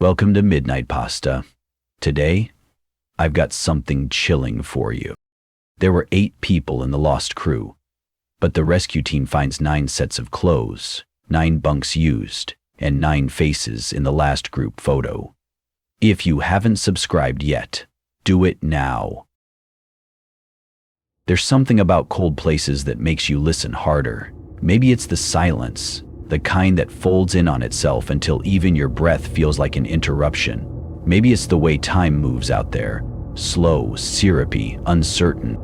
Welcome to Midnight Pasta. Today, I've got something chilling for you. There were 8 people in the lost crew, but the rescue team finds 9 sets of clothes, 9 bunks used, and 9 faces in the last group photo. If you haven't subscribed yet, do it now. There's something about cold places that makes you listen harder. Maybe it's the silence, the kind that folds in on itself until even your breath feels like an interruption. Maybe it's the way time moves out there, slow, syrupy, uncertain.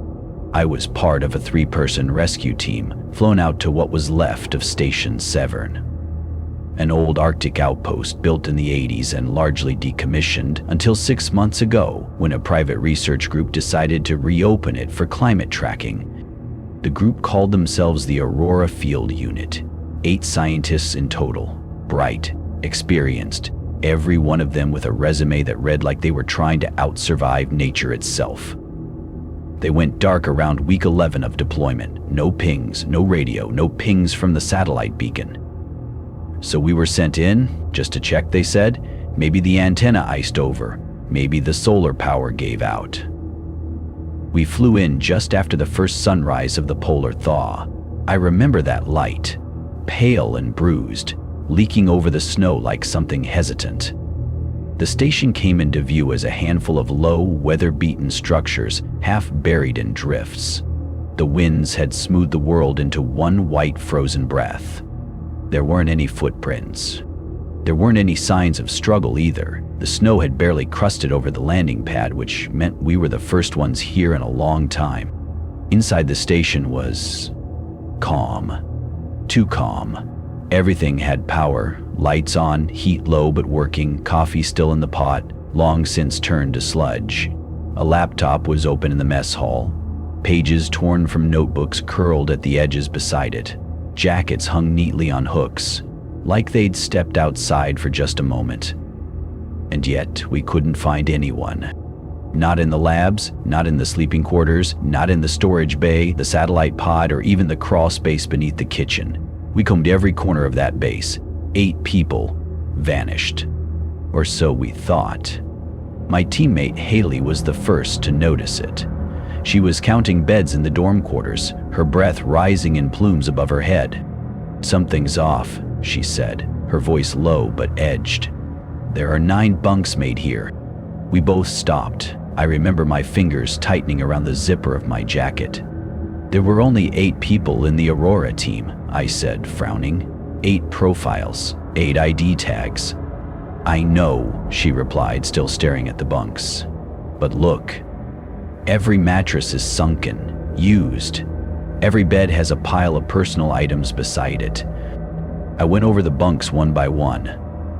I was part of a 3-person rescue team flown out to what was left of Station Severn, an old Arctic outpost built in the 80s and largely decommissioned until 6 months ago when a private research group decided to reopen it for climate tracking. The group called themselves the Aurora Field Unit. 8 scientists in total, bright, experienced, every one of them with a resume that read like they were trying to outsurvive nature itself. They went dark around week 11 of deployment. No pings, no radio, no pings from the satellite beacon. So we were sent in, just to check, they said. Maybe the antenna iced over. Maybe the solar power gave out. We flew in just after the first sunrise of the polar thaw. I remember that light, pale and bruised, leaking over the snow like something hesitant. The station came into view as a handful of low, weather-beaten structures, half buried in drifts. The winds had smoothed the world into one white frozen breath. There weren't any footprints. There weren't any signs of struggle either. The snow had barely crusted over the landing pad, which meant we were the first ones here in a long time. Inside the station was calm. Too calm. Everything had power, lights on, heat low but working, coffee still in the pot, long since turned to sludge. A laptop was open in the mess hall. Pages torn from notebooks curled at the edges beside it. Jackets hung neatly on hooks, like they'd stepped outside for just a moment. And yet we couldn't find anyone. Not in the labs, not in the sleeping quarters, not in the storage bay, the satellite pod, or even the crawl space beneath the kitchen. We combed every corner of that base. 8 people vanished. Or so we thought. My teammate Haley was the first to notice it. She was counting beds in the dorm quarters, her breath rising in plumes above her head. "Something's off," she said, her voice low but edged. "There are 9 bunks made here." We both stopped. I remember my fingers tightening around the zipper of my jacket. "There were only 8 people in the Aurora team," I said, frowning. 8 profiles, 8 ID tags. "I know," she replied, still staring at the bunks. "But look, every mattress is sunken, used. Every bed has a pile of personal items beside it." I went over the bunks one by one.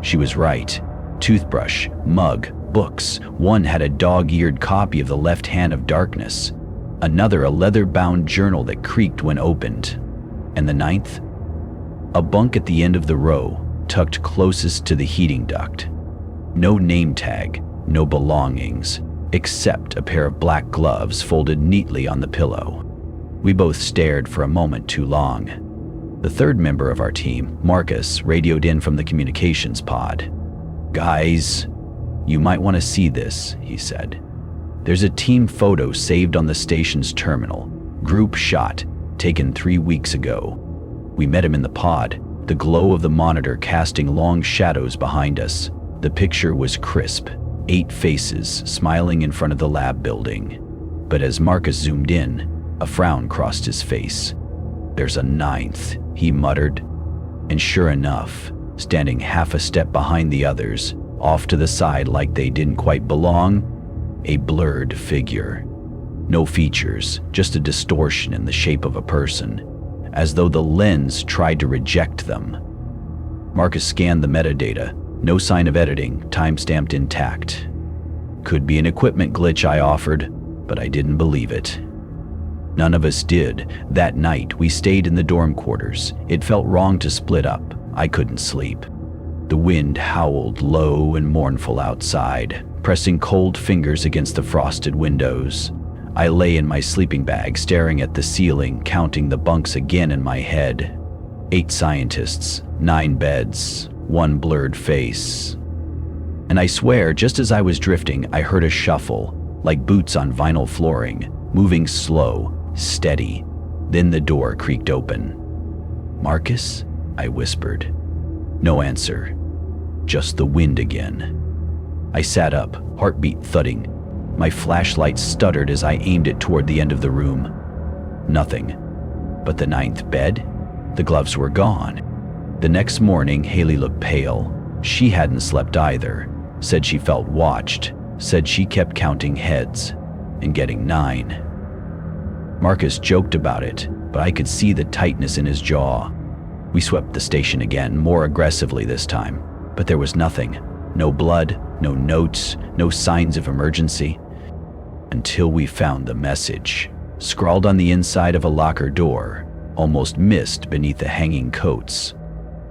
She was right. Toothbrush, mug, books. One had a dog-eared copy of The Left Hand of Darkness. Another a leather-bound journal that creaked when opened. And the 9th? A bunk at the end of the row, tucked closest to the heating duct. No name tag, no belongings, except a pair of black gloves folded neatly on the pillow. We both stared for a moment too long. The 3rd member of our team, Marcus, radioed in from the communications pod. "Guys, you might want to see this," he said. "There's a team photo saved on the station's terminal. Group shot, taken 3 weeks ago." We met him in the pod, the glow of the monitor casting long shadows behind us. The picture was crisp, 8 faces smiling in front of the lab building. But as Marcus zoomed in, a frown crossed his face. "There's a 9th, he muttered. And sure enough, standing half a step behind the others, off to the side like they didn't quite belong, a blurred figure. No features, just a distortion in the shape of a person, as though the lens tried to reject them. Marcus scanned the metadata. No sign of editing, time-stamped intact. "Could be an equipment glitch," I offered, but I didn't believe it. None of us did. That night, we stayed in the dorm quarters. It felt wrong to split up. I couldn't sleep. The wind howled low and mournful outside, pressing cold fingers against the frosted windows. I lay in my sleeping bag, staring at the ceiling, counting the bunks again in my head. 8 scientists, 9 beds, 1 blurred face. And I swear, just as I was drifting, I heard a shuffle, like boots on vinyl flooring, moving slow, steady. Then the door creaked open. "Marcus?" I whispered. No answer. Just the wind again. I sat up, heartbeat thudding. My flashlight stuttered as I aimed it toward the end of the room. Nothing. But the 9th bed? The gloves were gone. The next morning, Haley looked pale. She hadn't slept either. Said she felt watched. Said she kept counting heads and getting 9. Marcus joked about it, but I could see the tightness in his jaw. We swept the station again, more aggressively this time, but there was nothing. No blood, no notes, no signs of emergency. Until we found the message, scrawled on the inside of a locker door, almost missed beneath the hanging coats.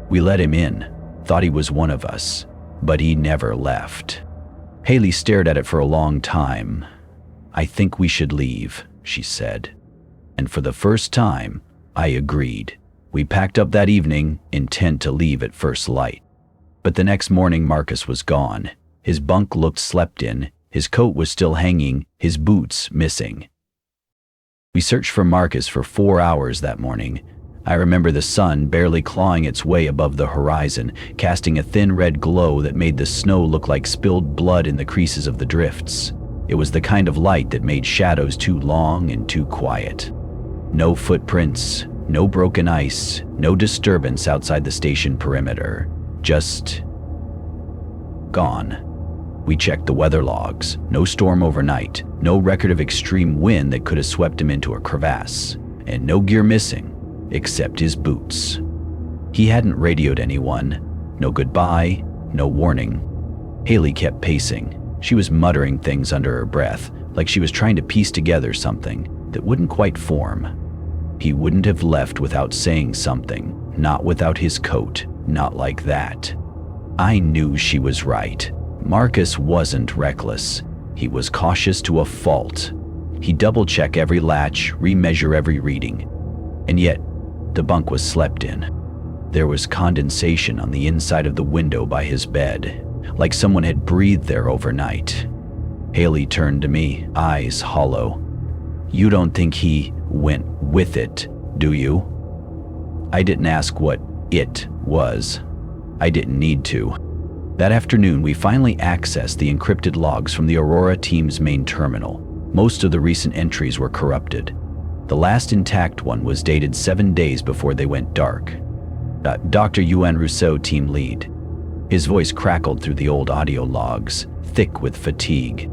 We let him in, thought he was one of us, but he never left. Haley stared at it for a long time. "I think we should leave," she said. And for the first time, I agreed. We packed up that evening, intent to leave at first light. But the next morning, Marcus was gone. His bunk looked slept in, his coat was still hanging, his boots missing. We searched for Marcus for 4 hours that morning. I remember the sun barely clawing its way above the horizon, casting a thin red glow that made the snow look like spilled blood in the creases of the drifts. It was the kind of light that made shadows too long and too quiet. No footprints, no broken ice, no disturbance outside the station perimeter. Just gone. We checked the weather logs. No storm overnight, no record of extreme wind that could have swept him into a crevasse, and no gear missing, except his boots. He hadn't radioed anyone. No goodbye, no warning. Haley kept pacing. She was muttering things under her breath, like she was trying to piece together something that wouldn't quite form. He wouldn't have left without saying something, not without his coat, not like that. I knew she was right. Marcus wasn't reckless. He was cautious to a fault. He'd double-check every latch, remeasure every reading. And yet, the bunk was slept in. There was condensation on the inside of the window by his bed, like someone had breathed there overnight. Haley turned to me, eyes hollow. "You don't think he went with it, do you?" I didn't ask what it was. I didn't need to. That afternoon, we finally accessed the encrypted logs from the Aurora team's main terminal. Most of the recent entries were corrupted. The last intact one was dated 7 days before they went dark. Dr. Yuan Rousseau, team lead. His voice crackled through the old audio logs, thick with fatigue.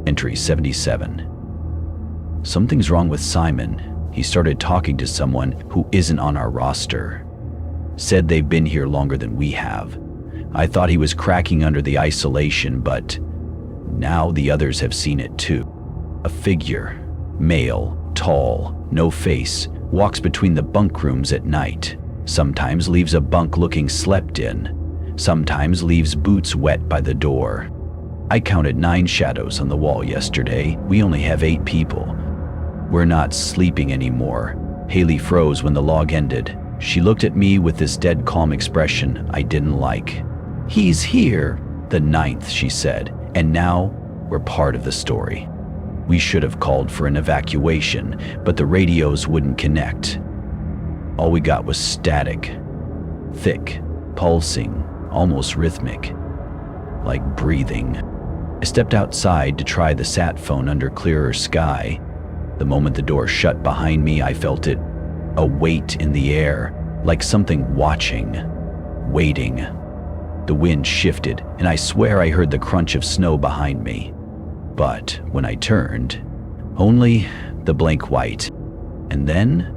Entry 77. "Something's wrong with Simon. He started talking to someone who isn't on our roster. Said they've been here longer than we have. I thought he was cracking under the isolation, but now the others have seen it too. A figure, male, tall, no face, walks between the bunk rooms at night. Sometimes leaves a bunk looking slept in. Sometimes leaves boots wet by the door. I counted 9 shadows on the wall yesterday. We only have 8 people. We're not sleeping anymore." Haley froze when the log ended. She looked at me with this dead calm expression I didn't like. "He's here, the 9th, she said, "and now we're part of the story. We should have called for an evacuation, but the radios wouldn't connect. All we got was static. Thick, pulsing, almost rhythmic. Like breathing." I stepped outside to try the sat phone under clearer sky. The moment the door shut behind me, I felt it. A weight in the air, like something watching, waiting. The wind shifted, and I swear I heard the crunch of snow behind me. But when I turned, only the blank white. And then,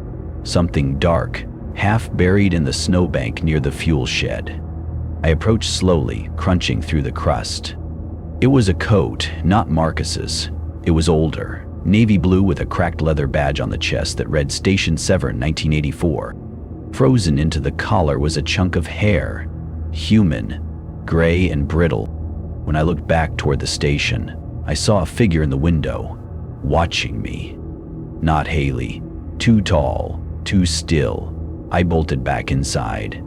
something dark, half buried in the snowbank near the fuel shed. I approached slowly, crunching through the crust. It was a coat, not Marcus's. It was older, navy blue with a cracked leather badge on the chest that read Station 7, 1984. Frozen into the collar was a chunk of hair, human, gray and brittle. When I looked back toward the station, I saw a figure in the window, watching me. Not Haley. Too tall, too still. I bolted back inside.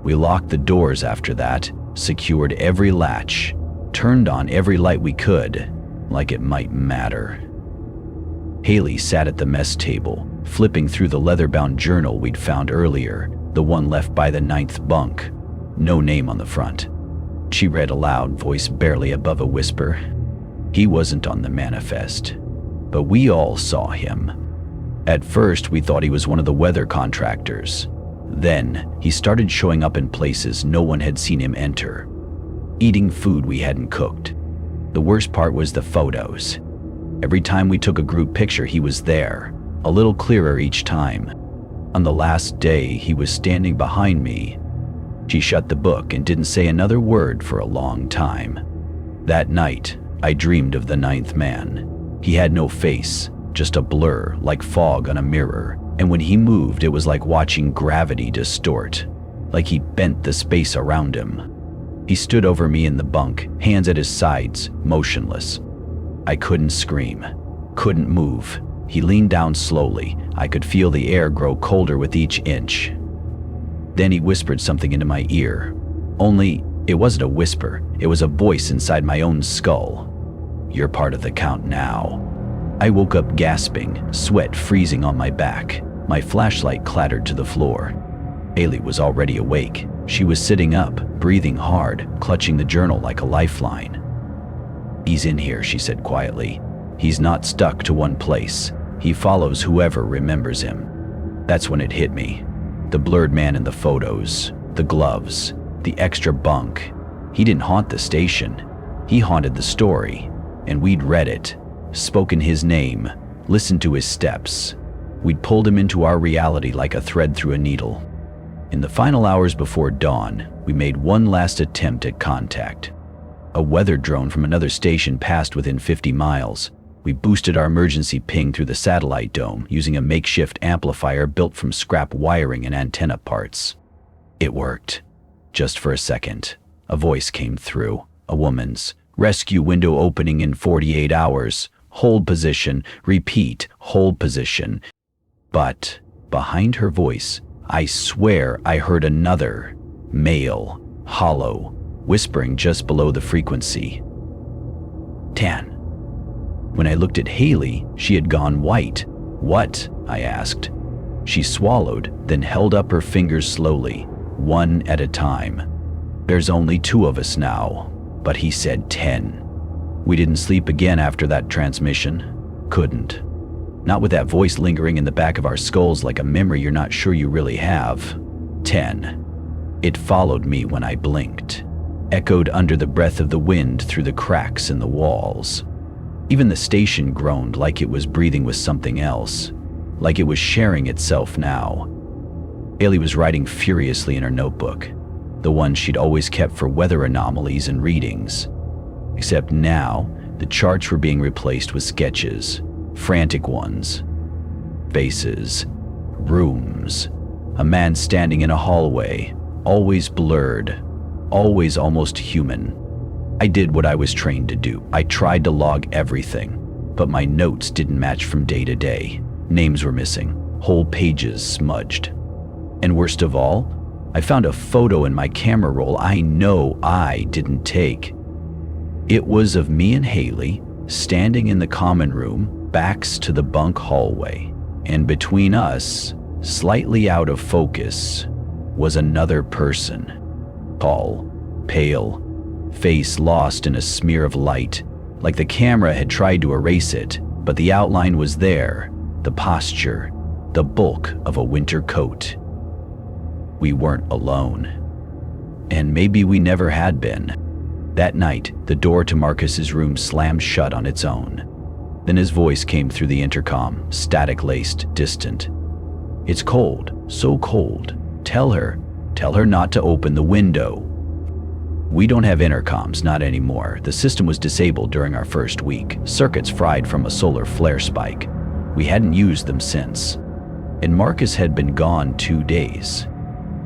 We locked the doors after that, secured every latch, turned on every light we could, like it might matter. Haley sat at the mess table, flipping through the leather-bound journal we'd found earlier, the one left by the 9th bunk. No name on the front. She read aloud, voice barely above a whisper. He wasn't on the manifest, but we all saw him. At first, we thought he was one of the weather contractors. Then, he started showing up in places no one had seen him enter, eating food we hadn't cooked. The worst part was the photos. Every time we took a group picture, he was there, a little clearer each time. On the last day, he was standing behind me. She shut the book and didn't say another word for a long time. That night, I dreamed of the 9th man. He had no face, just a blur like fog on a mirror, and when he moved, it was like watching gravity distort, like he bent the space around him. He stood over me in the bunk, hands at his sides, motionless. I couldn't scream, couldn't move. He leaned down slowly. I could feel the air grow colder with each inch. Then he whispered something into my ear. Only, it wasn't a whisper, it was a voice inside my own skull. "You're part of the count now." I woke up gasping, sweat freezing on my back. My flashlight clattered to the floor. Haley was already awake. She was sitting up, breathing hard, clutching the journal like a lifeline. "He's in here," she said quietly. "He's not stuck to one place. He follows whoever remembers him." That's when it hit me. The blurred man in the photos, the gloves, the extra bunk. He didn't haunt the station. He haunted the story, and we'd read it, spoken his name, listened to his steps. We'd pulled him into our reality like a thread through a needle. In the final hours before dawn, we made one last attempt at contact. A weather drone from another station passed within 50 miles. We boosted our emergency ping through the satellite dome using a makeshift amplifier built from scrap wiring and antenna parts. It worked. Just for a second, a voice came through, a woman's. "Rescue window opening in 48 hours. Hold position. Repeat, hold position." But behind her voice, I swear I heard another, male, hollow, whispering just below the frequency. "Tan." When I looked at Haley, she had gone white. "What?" I asked. She swallowed, then held up her fingers slowly, one at a time. "There's only 2 of us now, but he said 10. We didn't sleep again after that transmission. Couldn't. Not with that voice lingering in the back of our skulls like a memory you're not sure you really have. 10. It followed me when I blinked, echoed under the breath of the wind through the cracks in the walls. Even the station groaned like it was breathing with something else, like it was sharing itself now. Haley was writing furiously in her notebook, the one she'd always kept for weather anomalies and readings. Except now, the charts were being replaced with sketches, frantic ones. Faces, rooms, a man standing in a hallway, always blurred, always almost human. I did what I was trained to do. I tried to log everything, but my notes didn't match from day to day. Names were missing, whole pages smudged. And worst of all, I found a photo in my camera roll I know I didn't take. It was of me and Haley standing in the common room, backs to the bunk hallway, and between us, slightly out of focus, was another person. Tall, pale, face lost in a smear of light, like the camera had tried to erase it, but the outline was there, the posture, the bulk of a winter coat. We weren't alone. And maybe we never had been. That night, the door to Marcus's room slammed shut on its own. Then his voice came through the intercom, static-laced, distant. "It's cold, so cold. Tell her not to open the window." We don't have intercoms, not anymore. The system was disabled during our first week, circuits fried from a solar flare spike. We hadn't used them since. And Marcus had been gone 2 days.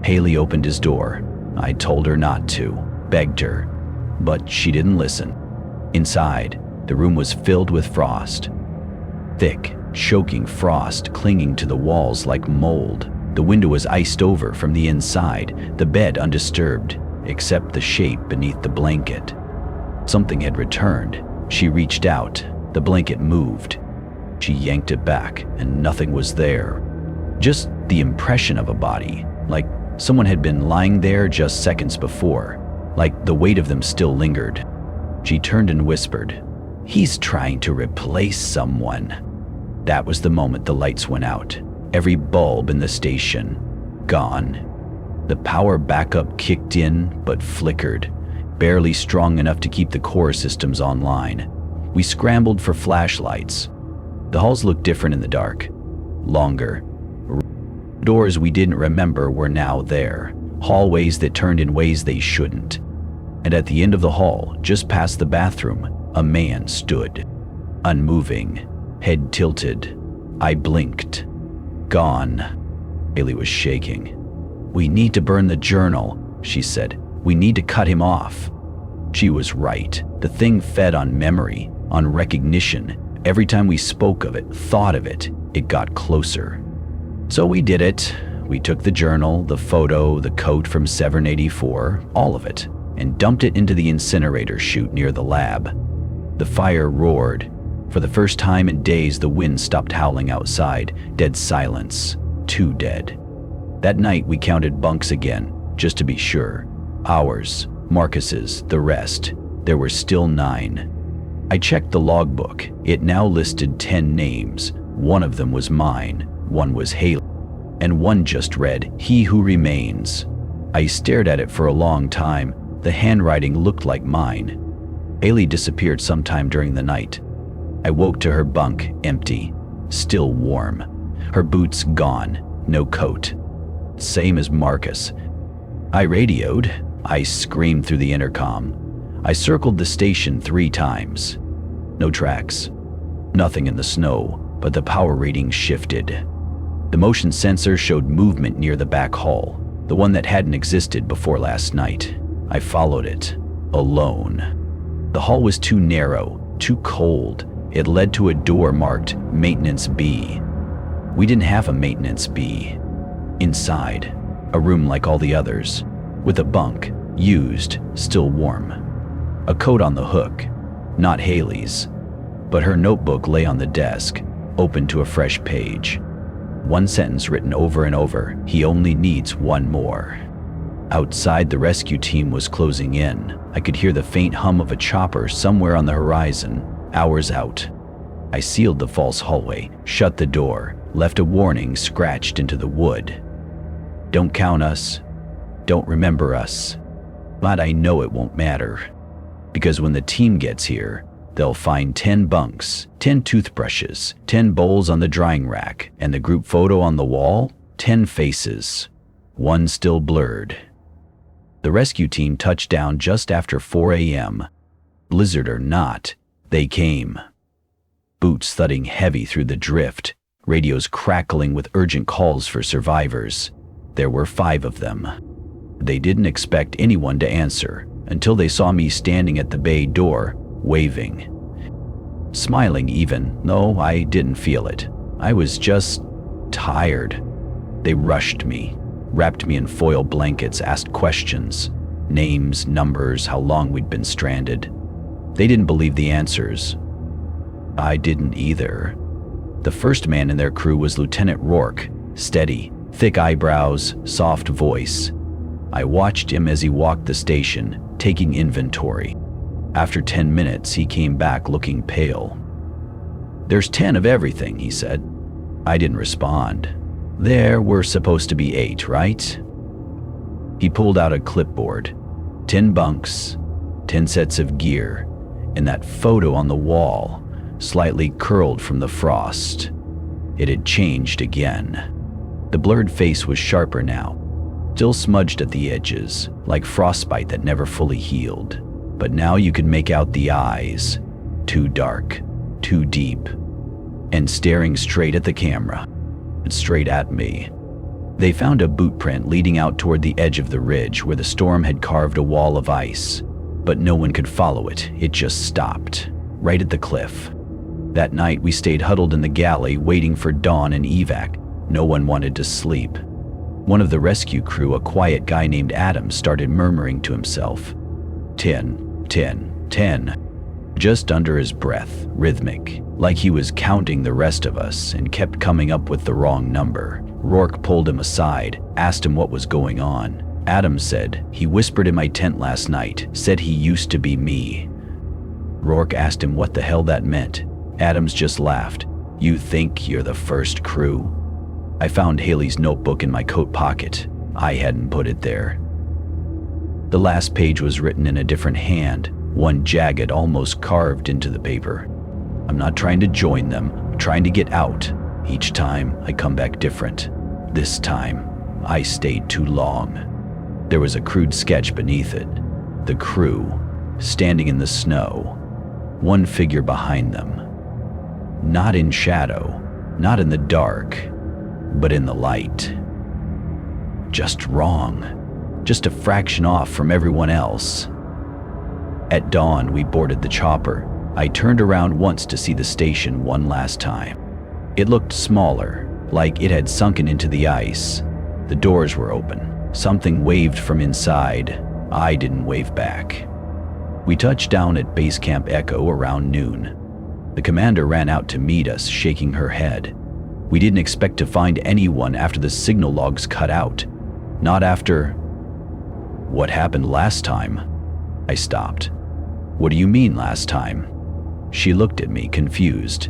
Haley opened his door. I told her not to, begged her, but she didn't listen. Inside, the room was filled with frost. Thick, choking frost clinging to the walls like mold. The window was iced over from the inside, the bed undisturbed, except the shape beneath the blanket. Something had returned. She reached out. The blanket moved. She yanked it back, and nothing was there. Just the impression of a body, like someone had been lying there just seconds before, like the weight of them still lingered. She turned and whispered, "He's trying to replace someone." That was the moment the lights went out. Every bulb in the station gone. The power backup kicked in, but flickered, barely strong enough to keep the core systems online. We scrambled for flashlights. The halls looked different in the dark. Longer. Doors we didn't remember were now there. Hallways that turned in ways they shouldn't. And at the end of the hall, just past the bathroom, a man stood. Unmoving, head tilted. I blinked. Gone. Haley was shaking. "We need to burn the journal," she said. "We need to cut him off." She was right. The thing fed on memory, on recognition. Every time we spoke of it, thought of it, it got closer. So we did it. We took the journal, the photo, the coat from 784, all of it, and dumped it into the incinerator chute near the lab. The fire roared. For the first time in days, the wind stopped howling outside. Dead silence. Too dead. That night, we counted bunks again, just to be sure. Ours, Marcus's, the rest. There were still 9. I checked the logbook. It now listed 10 names. One of them was mine, one was Haley, and one just read, "He who remains." I stared at it for a long time. The handwriting looked like mine. Haley disappeared sometime during the night. I woke to her bunk, empty, still warm. Her boots gone, no coat. Same as Marcus. I radioed. I screamed through the intercom. I circled the station 3 times. No tracks. Nothing in the snow, but the power reading shifted. The motion sensor showed movement near the back hall, the one that hadn't existed before last night. I followed it, alone. The hall was too narrow, too cold. It led to a door marked Maintenance B. We didn't have a Maintenance B. Inside, a room like all the others, with a bunk, used, still warm. A coat on the hook, not Haley's, but her notebook lay on the desk, open to a fresh page. One sentence written over and over, "He only needs one more." Outside, the rescue team was closing in. I could hear the faint hum of a chopper somewhere on the horizon, hours out. I sealed the false hallway, shut the door, left a warning scratched into the wood. Don't count us. Don't remember us. But I know it won't matter. Because when the team gets here, they'll find 10 bunks, 10 toothbrushes, 10 bowls on the drying rack, and the group photo on the wall, 10 faces. One still blurred. The rescue team touched down just after 4 a.m. Blizzard or not, they came. Boots thudding heavy through the drift, radios crackling with urgent calls for survivors. There were 5 of them. They didn't expect anyone to answer until they saw me standing at the bay door, waving. Smiling even, though I didn't feel it. I was just tired. They rushed me, wrapped me in foil blankets, asked questions. Names, numbers, how long we'd been stranded. They didn't believe the answers. I didn't either. The first man in their crew was Lieutenant Rourke, steady, thick eyebrows, soft voice. I watched him as he walked the station, taking inventory. After 10 minutes, he came back looking pale. "There's 10 of everything," he said. I didn't respond. There were supposed to be 8, right? He pulled out a clipboard. 10 bunks, 10 sets of gear, and that photo on the wall, slightly curled from the frost. It had changed again. The blurred face was sharper now, still smudged at the edges, like frostbite that never fully healed. But now you could make out the eyes, too dark, too deep, and staring straight at the camera, straight at me. They found a boot print leading out toward the edge of the ridge where the storm had carved a wall of ice, but no one could follow it. It just stopped, right at the cliff. That night we stayed huddled in the galley waiting for dawn and evac. No one wanted to sleep. One of the rescue crew, a quiet guy named Adam, started murmuring to himself. 10, 10. 10. Just under his breath, rhythmic, like he was counting the rest of us and kept coming up with the wrong number. Rourke pulled him aside, asked him what was going on. Adam said, "He whispered in my tent last night, said he used to be me." Rourke asked him what the hell that meant. Adams just laughed. "You think you're the first crew?" I found Haley's notebook in my coat pocket. I hadn't put it there. The last page was written in a different hand, one jagged, almost carved into the paper. "I'm not trying to join them, I'm trying to get out. Each time, I come back different. This time, I stayed too long." There was a crude sketch beneath it. The crew, standing in the snow, one figure behind them. Not in shadow, not in the dark, but in the light. Just wrong. Just a fraction off from everyone else. At dawn, we boarded the chopper. I turned around once to see the station one last time. It looked smaller, like it had sunken into the ice. The doors were open. Something waved from inside. I didn't wave back. We touched down at Base Camp Echo around noon. The commander ran out to meet us, shaking her head. We didn't expect to find anyone after the signal logs cut out. Not after... What happened last time? I stopped. What do you mean last time? She looked at me, confused.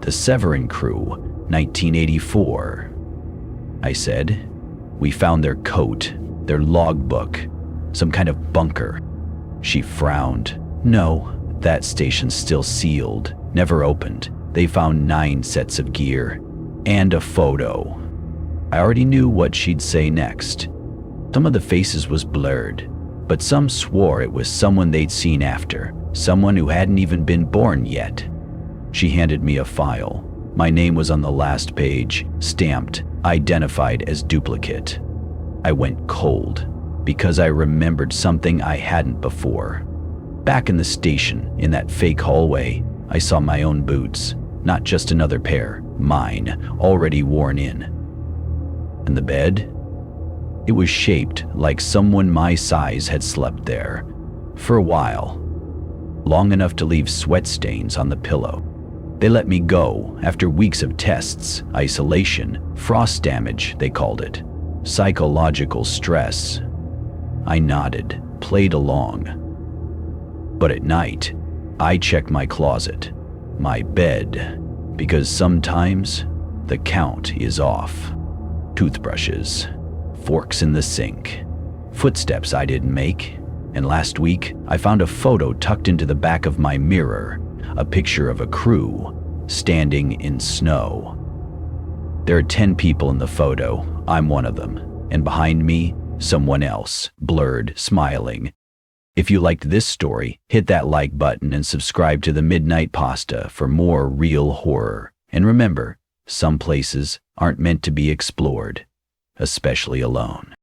The Severin crew, 1984. I said. We found their coat, their logbook, some kind of bunker. She frowned. No, that station's still sealed, never opened. They found 9 sets of gear and a photo. I already knew what she'd say next. Some of the faces was blurred, but some swore it was someone they'd seen after, someone who hadn't even been born yet. She handed me a file. My name was on the last page, stamped, identified as duplicate. I went cold, because I remembered something I hadn't before. Back in the station, in that fake hallway, I saw my own boots, not just another pair, mine, already worn in. And the bed? It was shaped like someone my size had slept there, for a while, long enough to leave sweat stains on the pillow. They let me go after weeks of tests, isolation, frost damage, they called it, psychological stress. I nodded, played along. But at night, I check my closet, my bed, because sometimes the count is off. Toothbrushes, forks in the sink, footsteps I didn't make, and last week I found a photo tucked into the back of my mirror, a picture of a crew standing in snow. There are 10 people in the photo, I'm one of them, and behind me, someone else, blurred, smiling. If you liked this story, hit that like button and subscribe to the Midnight Pasta for more real horror. And remember, some places aren't meant to be explored, especially alone.